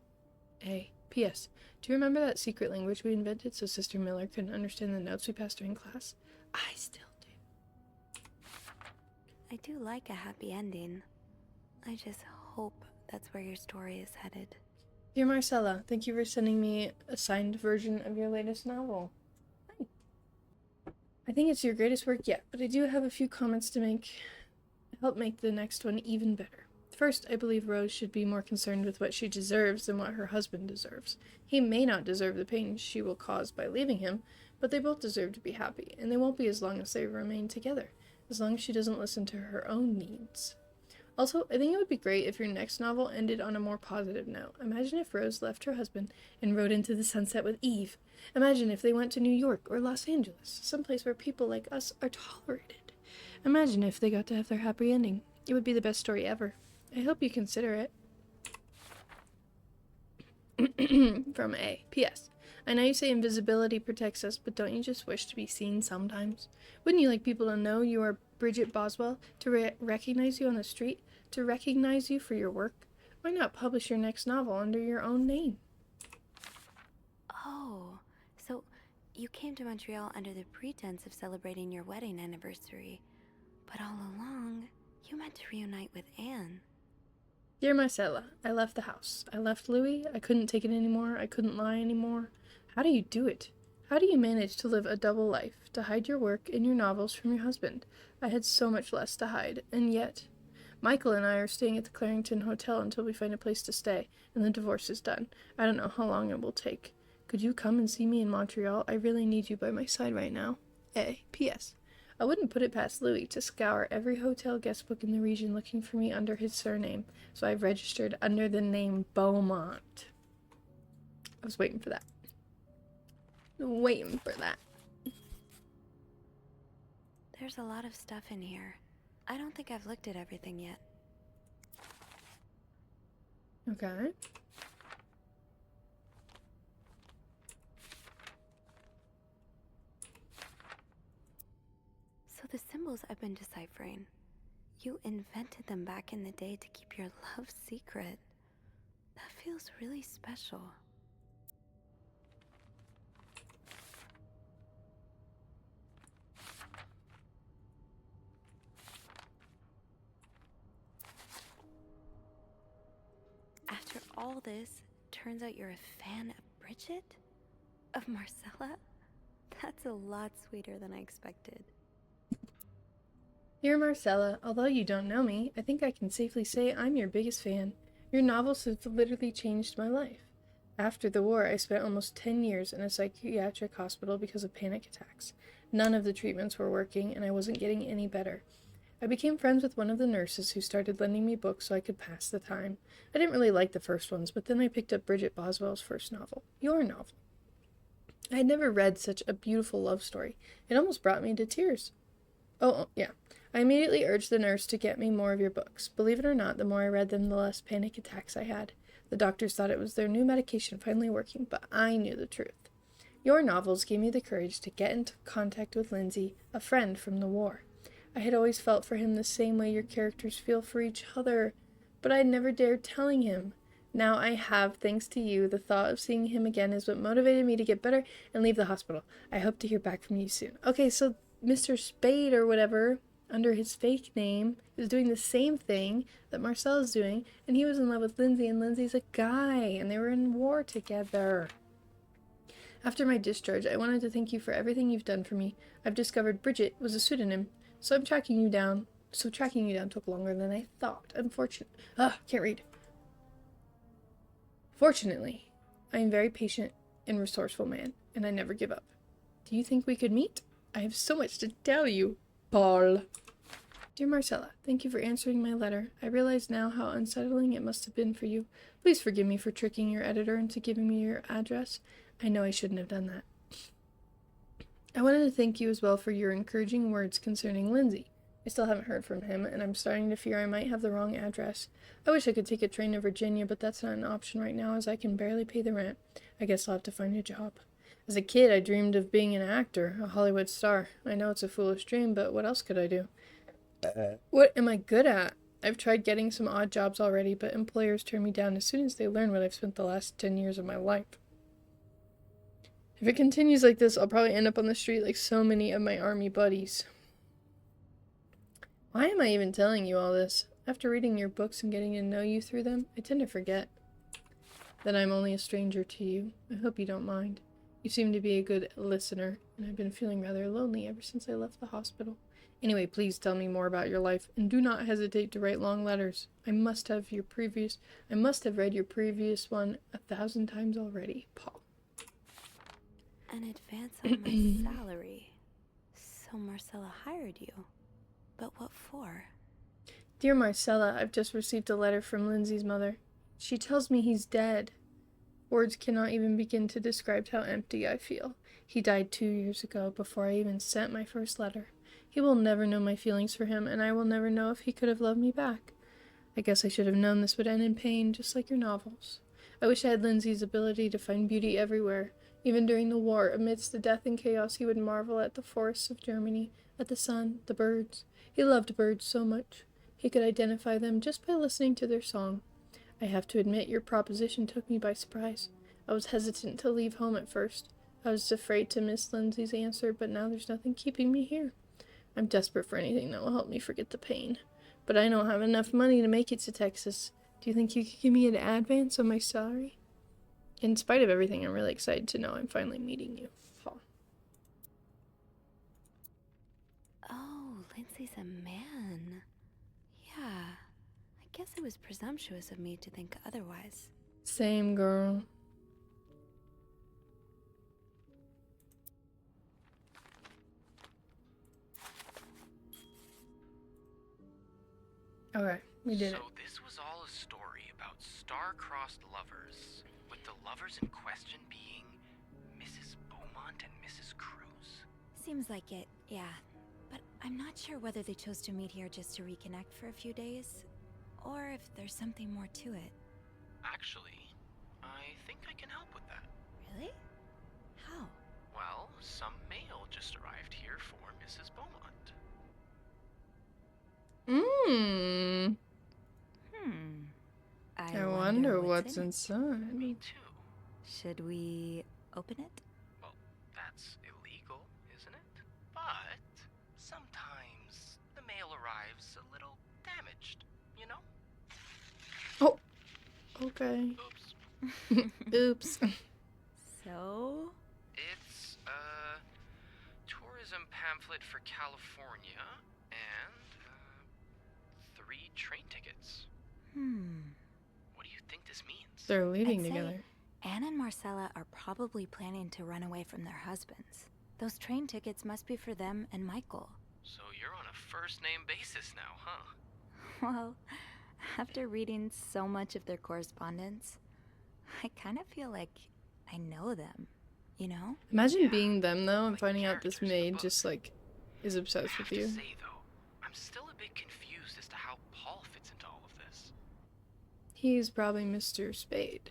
A. P.S. Do you remember that secret language we invented so Sister Miller couldn't understand the notes we passed during class? I still do.
I do like a happy ending. I just hope that's where your story is headed.
Dear Marcella, thank you for sending me a signed version of your latest novel. Hi. I think it's your greatest work yet, but I do have a few comments to help make the next one even better. First, I believe Rose should be more concerned with what she deserves than what her husband deserves. He may not deserve the pain she will cause by leaving him, but they both deserve to be happy, and they won't be as long as they remain together, as long as she doesn't listen to her own needs. Also, I think it would be great if your next novel ended on a more positive note. Imagine if Rose left her husband and rode into the sunset with Eve. Imagine if they went to New York or Los Angeles, someplace where people like us are tolerated. Imagine if they got to have their happy ending. It would be the best story ever. I hope you consider it. From A. P.S. I know you say invisibility protects us, but don't you just wish to be seen sometimes? Wouldn't you like people to know you are Bridget Boswell, to recognize you on the street, to recognize you for your work. Why not publish your next novel under your own name?
Oh, so you came to Montreal under the pretense of celebrating your wedding anniversary, but all along, you meant to reunite with Anne.
Dear Marcella, I left the house. I left Louis. I couldn't take it anymore. I couldn't lie anymore. How do you do it? How do you manage to live a double life, to hide your work and your novels from your husband? I had so much less to hide, and yet... Michael and I are staying at the Clarington Hotel until we find a place to stay, and the divorce is done. I don't know how long it will take. Could you come and see me in Montreal? I really need you by my side right now. P.S. I wouldn't put it past Louis to scour every hotel guest book in the region looking for me under his surname, so I've registered under the name Beaumont. I was waiting for that.
There's a lot of stuff in here. I don't think I've looked at everything yet.
Okay.
So the symbols I've been deciphering, you invented them back in the day to keep your love secret. That feels really special. After all this, turns out you're a fan of Bridget? Of Marcella? That's a lot sweeter than I expected.
Dear Marcella, although you don't know me, I think I can safely say I'm your biggest fan. Your novels have literally changed my life. After the war, I spent almost 10 years in a psychiatric hospital because of panic attacks. None of the treatments were working, and I wasn't getting any better. I became friends with one of the nurses who started lending me books so I could pass the time. I didn't really like the first ones, but then I picked up Bridget Boswell's first novel, your novel. I had never read such a beautiful love story. It almost brought me to tears. Oh, yeah. I immediately urged the nurse to get me more of your books. Believe it or not, the more I read them, the less panic attacks I had. The doctors thought it was their new medication finally working, but I knew the truth. Your novels gave me the courage to get into contact with Lindsay, a friend from the war. I had always felt for him the same way your characters feel for each other, but I had never dared telling him. Now I have, thanks to you. The thought of seeing him again is what motivated me to get better and leave the hospital. I hope to hear back from you soon. Okay, so Mr. Spade or whatever, under his fake name, is doing the same thing that Marcel is doing, and he was in love with Lindsay, and Lindsay's a guy, and they were in war together. After my discharge, I wanted to thank you for everything you've done for me. I've discovered Bridget was a pseudonym, so I'm tracking you down. So tracking you down took longer than I thought. Can't read. Fortunately, I am a very patient and resourceful man, and I never give up. Do you think we could meet? I have so much to tell you, Paul. Dear Marcella, thank you for answering my letter. I realize now how unsettling it must have been for you. Please forgive me for tricking your editor into giving me your address. I know I shouldn't have done that. I wanted to thank you as well for your encouraging words concerning Lindsay. I still haven't heard from him, and I'm starting to fear I might have the wrong address. I wish I could take a train to Virginia, but that's not an option right now as I can barely pay the rent. I guess I'll have to find a job. As a kid, I dreamed of being an actor, a Hollywood star. I know it's a foolish dream, but what else could I do? What am I good at? I've tried getting some odd jobs already, but employers turn me down as soon as they learn what I've spent the last 10 years of my life. If it continues like this, I'll probably end up on the street like so many of my army buddies. Why am I even telling you all this? After reading your books and getting to know you through them, I tend to forget that I'm only a stranger to you. I hope you don't mind. You seem to be a good listener, and I've been feeling rather lonely ever since I left the hospital. Anyway, please tell me more about your life, and do not hesitate to write long letters. I must have read your previous one 1,000 times already, Paul.
An advance on my salary. So Marcella hired you. But what for?
Dear Marcella, I've just received a letter from Lindsay's mother. She tells me he's dead. Words cannot even begin to describe how empty I feel. He died 2 years ago, before I even sent my first letter. He will never know my feelings for him, and I will never know if he could have loved me back. I guess I should have known this would end in pain, just like your novels. I wish I had Lindsay's ability to find beauty everywhere. Even during the war, amidst the death and chaos, he would marvel at the forests of Germany at the sun, the birds. He loved birds so much. He could identify them just by listening to their song. I have to admit, your proposition took me by surprise. I was hesitant to leave home at first. I was afraid to miss Lindsay's answer, but now there's nothing keeping me here. I'm desperate for anything that will help me forget the pain. But I don't have enough money to make it to Texas. Do you think you could give me an advance on my salary? In spite of everything, I'm really excited to know I'm finally meeting you. Paul.
Oh, Lindsay's a man. Yeah, I guess it was presumptuous of me to think otherwise.
Same, girl. Okay, we did it.
So this was all a story about star-crossed lovers, with the lovers in question being Mrs. Beaumont and Mrs. Cruz.
Seems like it, yeah. But I'm not sure whether they chose to meet here just to reconnect for a few days, or if there's something more to it.
Actually, I think I can help with that.
Really? How?
Well, some mail just arrived here for Mrs. Beaumont.
Mmm.
I
I wonder what's
in it.
inside.
Me too.
Should we open it?
Well, that's illegal, isn't it? But sometimes the mail arrives a little damaged, you know?
Oh, okay.
Oops.
Oops.
So?
It's a tourism pamphlet for California and 3 train tickets. What do you think this means?
They're leaving
I'd say
together.
Anne and Marcella are probably planning to run away from their husbands. Those train tickets must be for them and Michael.
So you're on a first-name basis now, huh?
Well, after reading so much of their correspondence, I kind of feel like I know them, you know?
Imagine
Yeah,
being them though and
like the
finding out this
characters in the
maid
book.
just like is
I
obsessed
have
with
to
you.
say, though, I'm still a bit confused as to how Paul fits into all of this.
He's probably Mr. Spade.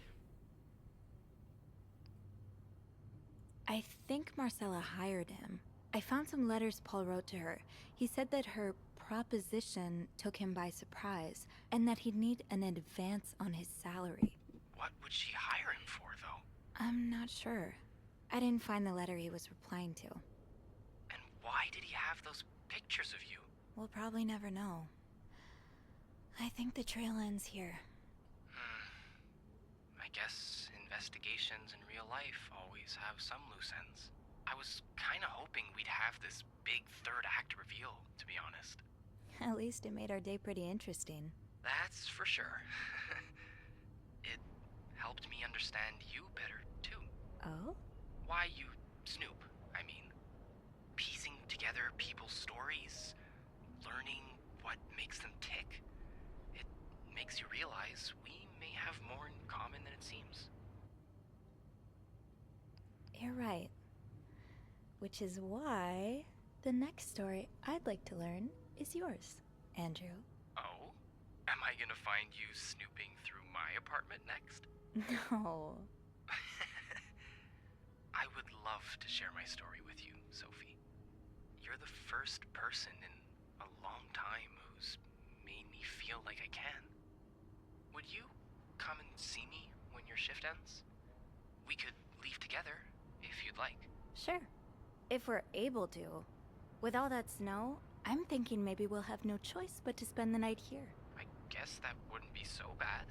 I think Marcella hired him. I found some letters Paul wrote to her. He said that her proposition took him by surprise, and that he'd need an advance on his salary.
What would she hire him for, though?
I'm not sure. I didn't find the letter he was replying to.
And why did he have those pictures of you?
We'll probably never know. I think the trail ends here.
I guess investigations in real life always have some loose ends. I was kinda hoping we'd have this big third act reveal, to be honest.
At least it made our day pretty interesting.
That's for sure. It helped me understand you better, too.
Oh?
Why you snoop, I mean. Piecing together people's stories, learning what makes them tick. It makes you realize we may have more in common than it seems.
You're right. Which is why the next story I'd like to learn is yours, Andrew.
Oh? Am I gonna find you snooping through my apartment next?
No.
I would love to share my story with you, Sophie. You're the first person in a long time who's made me feel like I can. Would you come and see me when your shift ends? We could leave together, if you'd like.
Sure. If we're able to. With all that snow, I'm thinking maybe we'll have no choice but to spend the night here.
I guess that wouldn't be so bad.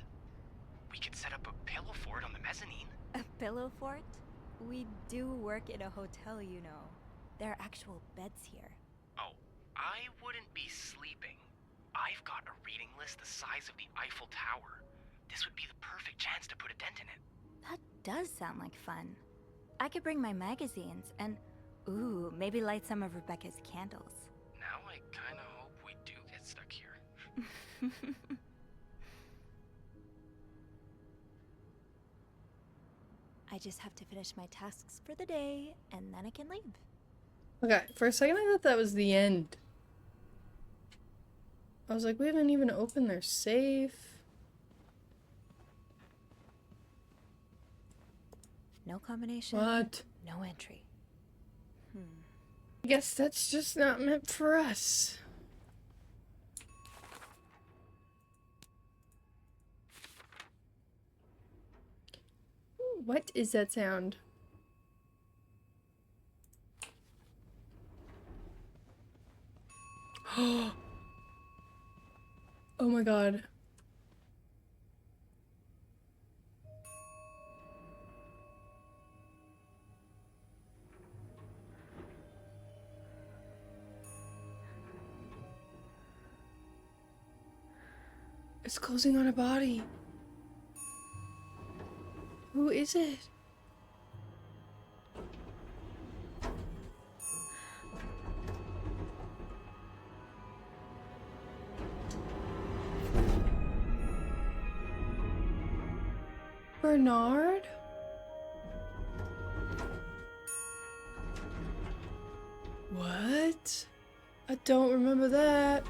We could set up a pillow fort on the mezzanine.
A pillow fort? We do work in a hotel, you know. There are actual beds here.
Oh, I wouldn't be sleeping. I've got a reading list the size of the Eiffel Tower. This would be the perfect chance to put a dent in it.
That does sound like fun. I could bring my magazines and, ooh, maybe light some of Rebecca's candles.
Now I kinda hope we do get stuck here.
I just have to finish my tasks for the day, and then I can leave.
Okay, for a second I thought that was the end. I was like, we haven't even opened their safe.
No combination.
What?
No entry.
I guess that's just not meant for us. What is that sound? Oh my god. It's closing on a body. Who is it? Bernard? What? I don't remember that.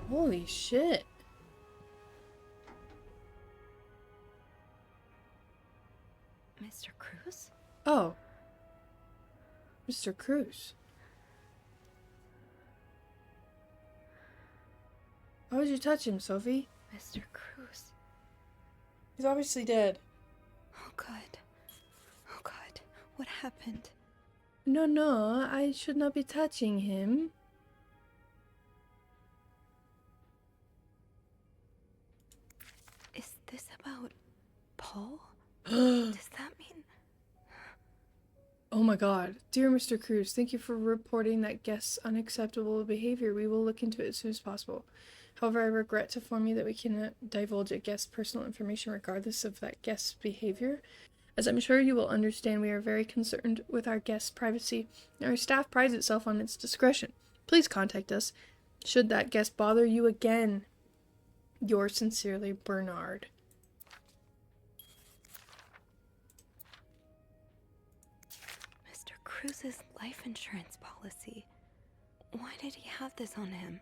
Holy shit.
Mr. Cruz?
Oh. Mr. Cruz. Why would you touch him, Sophie?
Mr. Cruz.
He's obviously dead.
Oh god. Oh god. What happened?
No, I should not be touching him.
Is this about Paul? Does that mean...
Oh my god. Dear Mr. Cruz, thank you for reporting that guest's unacceptable behavior. We will look into it as soon as possible. However, I regret to inform you that we cannot divulge a guest's personal information regardless of that guest's behavior. As I'm sure you will understand, we are very concerned with our guest's privacy, and our staff prides itself on its discretion. Please contact us should that guest bother you again. Yours sincerely, Bernard.
Mr. Cruz's life insurance policy. Why did he have this on him?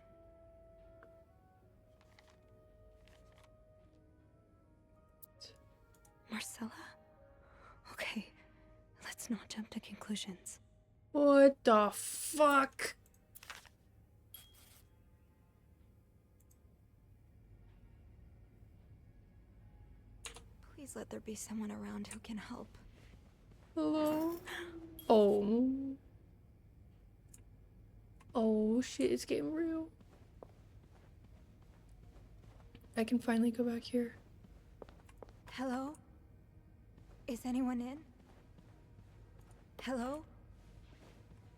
Marcella? Okay, let's not jump to conclusions.
What the fuck?
Please let there be someone around who can help.
Hello? Oh. Oh shit, it's getting real. I can finally go back here.
Hello? Is anyone in? Hello?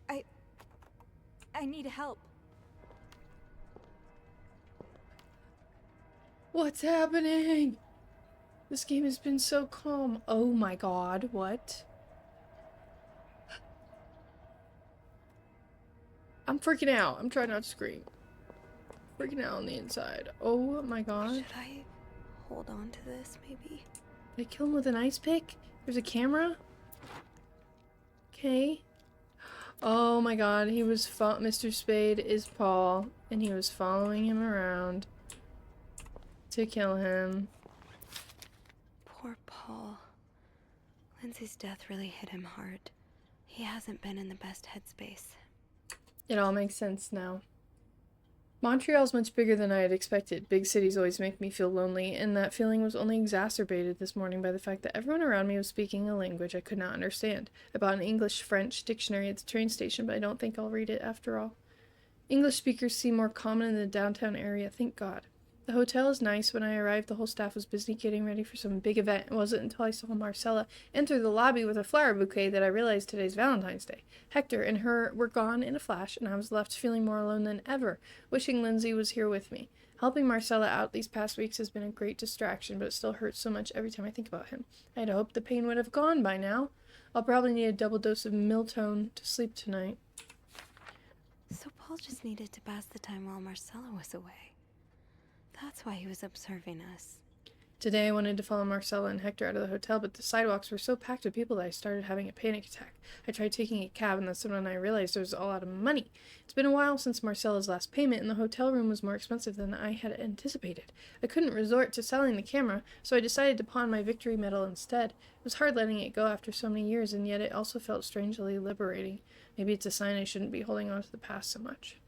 I need help.
What's happening? This game has been so calm. Oh my god, what? I'm freaking out. I'm trying not to scream. Freaking out on the inside. Oh my god.
Should I hold on to this, maybe?
Did I kill him with an ice pick? There's a camera? Okay. Oh my god, he was Mr. Spade is Paul, and he was following him around to kill him.
Poor Paul. Lindsay's death really hit him hard. He hasn't been in the best headspace.
It all makes sense now. Montreal's much bigger than I had expected. Big cities always make me feel lonely, and that feeling was only exacerbated this morning by the fact that everyone around me was speaking a language I could not understand. I bought an English-French dictionary at the train station, but I don't think I'll read it after all. English speakers seem more common in the downtown area, thank God. The hotel is nice. When I arrived, the whole staff was busy getting ready for some big event. It wasn't until I saw Marcella enter the lobby with a flower bouquet that I realized today's Valentine's Day. Hector and her were gone in a flash, and I was left feeling more alone than ever, wishing Lindsay was here with me. Helping Marcella out these past weeks has been a great distraction, but it still hurts so much every time I think about him. I had hoped the pain would have gone by now. I'll probably need a double dose of Miltone to sleep tonight.
So Paul just needed to pass the time while Marcella was away. That's why he was observing us.
Today I wanted to follow Marcella and Hector out of the hotel, but the sidewalks were so packed with people that I started having a panic attack. I tried taking a cab, and that's when I realized I was all out of money. It's been a while since Marcella's last payment, and the hotel room was more expensive than I had anticipated. I couldn't resort to selling the camera, so I decided to pawn my victory medal instead. It was hard letting it go after so many years, and yet it also felt strangely liberating. Maybe it's a sign I shouldn't be holding on to the past so much.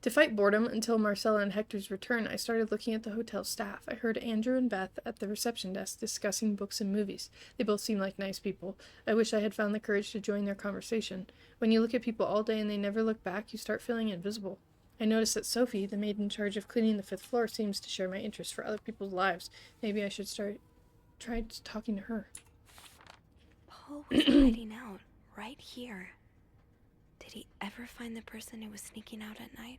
To fight boredom until Marcella and Hector's return, I started looking at the hotel staff. I heard Andrew and Beth at the reception desk discussing books and movies. They both seemed like nice people. I wish I had found the courage to join their conversation. When you look at people all day and they never look back, you start feeling invisible. I noticed that Sophie, the maid in charge of cleaning the 5th floor, seems to share my interest for other people's lives. Maybe I should try talking to her.
Paul was hiding out right here. Did he ever find the person who was sneaking out at night?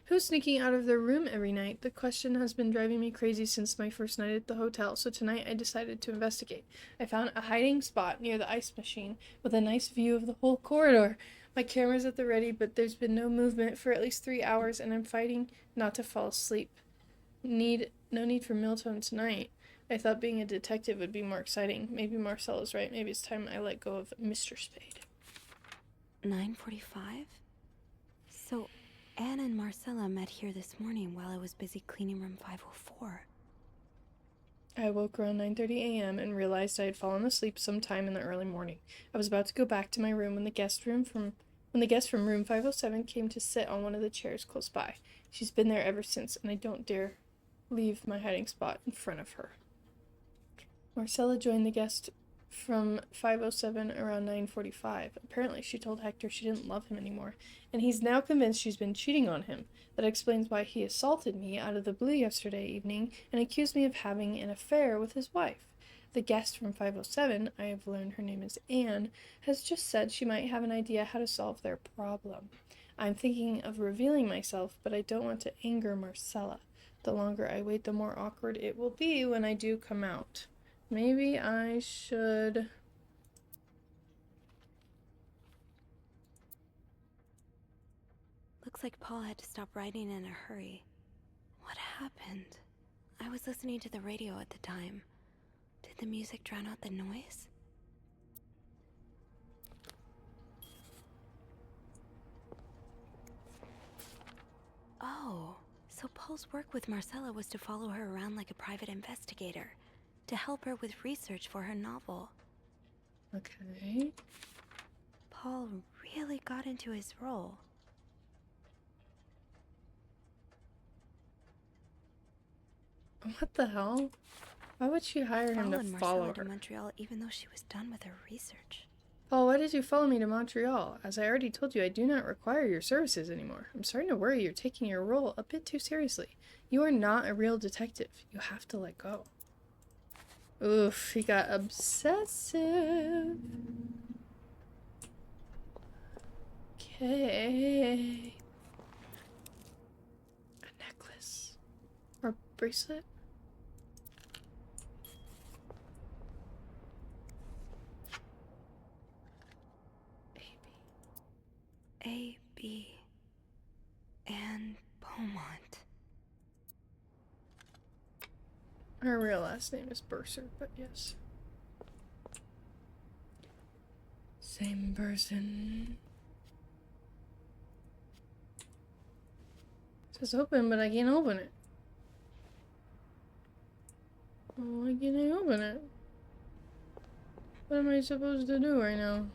Who's sneaking out of their room every night? The question has been driving me crazy since my first night at the hotel, so tonight I decided to investigate. I found a hiding spot near the ice machine with a nice view of the whole corridor. My camera's at the ready, but there's been no movement for at least 3 hours, and I'm fighting not to fall asleep. No need for Milton tonight. I thought being a detective would be more exciting. Maybe Marcella's right. Maybe it's time I let go of Mr. Spade.
9:45? So Anne and Marcella met here this morning while I was busy cleaning room 504.
I woke around 9:30 a.m. and realized I had fallen asleep sometime in the early morning. I was about to go back to my room when the guest from room 507 came to sit on one of the chairs close by. She's been there ever since, and I don't dare leave my hiding spot in front of her. Marcella joined the guest from 507 around 9:45. Apparently she told Hector she didn't love him anymore, and he's now convinced she's been cheating on him. That explains why he assaulted me out of the blue yesterday evening and accused me of having an affair with his wife. The guest from 507, I have learned her name is Anne, has just said she might have an idea how to solve their problem. I'm thinking of revealing myself, but I don't want to anger Marcella. The longer I wait, the more awkward it will be when I do come out. Maybe I should...
Looks like Paul had to stop writing in a hurry. What happened? I was listening to the radio at the time. Did the music drown out the noise? Oh, so Paul's work with Marcella was to follow her around like a private investigator, to help her with research for her novel.
Okay.
Paul really got into his role.
What the hell? Why would she hire him to
Followed
follow
Marcella to
her?
Montreal even though she was done with her research.
Paul, why did you follow me to Montreal? As I already told you, I do not require your services anymore. I'm starting to worry you're taking your role a bit too seriously. You are not a real detective. You have to let go. Oof, he got obsessive. Okay. A necklace. Or a bracelet?
A.B. Anne Beaumont.
Her real last name is Bursar, but yes. Same person. It says open, but I can't open it. Why can't I open it? What am I supposed to do right now?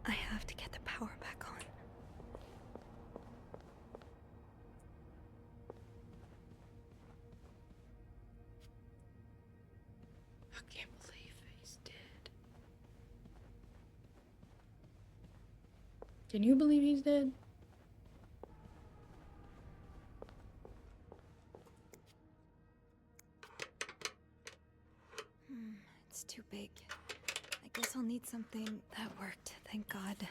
I have to get the power back on.
I can't believe he's dead. Can you believe he's dead?
It's too big. I guess I'll need something that worked, thank God.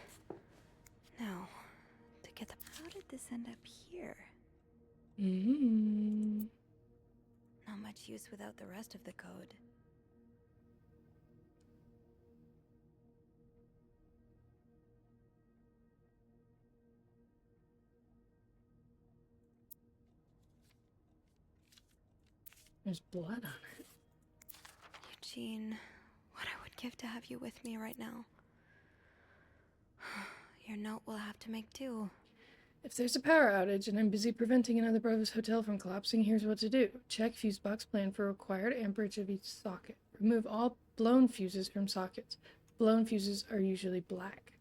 Now, to get the... How did this end up here? Not much use without the rest of the code.
There's blood on it.
Eugene, what I would give to have you with me right now. Your note will have to make do.
If there's a power outage and I'm busy preventing another Brothers hotel from collapsing, here's what to do. Check fuse box plan for required amperage of each socket. Remove all blown fuses from sockets. Blown fuses are usually black.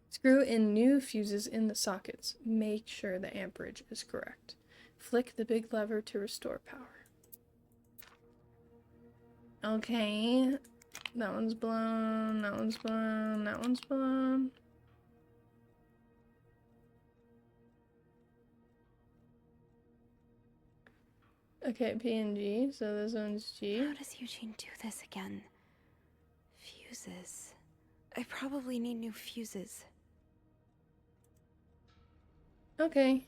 Screw in new fuses in the sockets. Make sure the amperage is correct. Flick the big lever to restore power. Okay. That one's blown, that one's blown, that one's blown. Okay, P and G, so this one's G.
How does Eugene do this again? Fuses. I probably need new fuses.
Okay.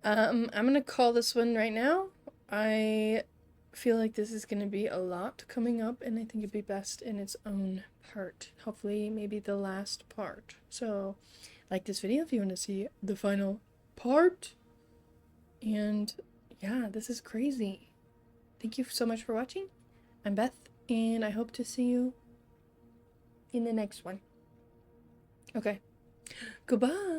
I'm gonna call this one right now. I feel like this is gonna be a lot coming up, and I think it'd be best in its own part. Hopefully, maybe the last part. So, like this video if you want to see the final part. And yeah, this is crazy. Thank you so much for watching. I'm Beth, and I hope to see you in the next one. Okay. Goodbye.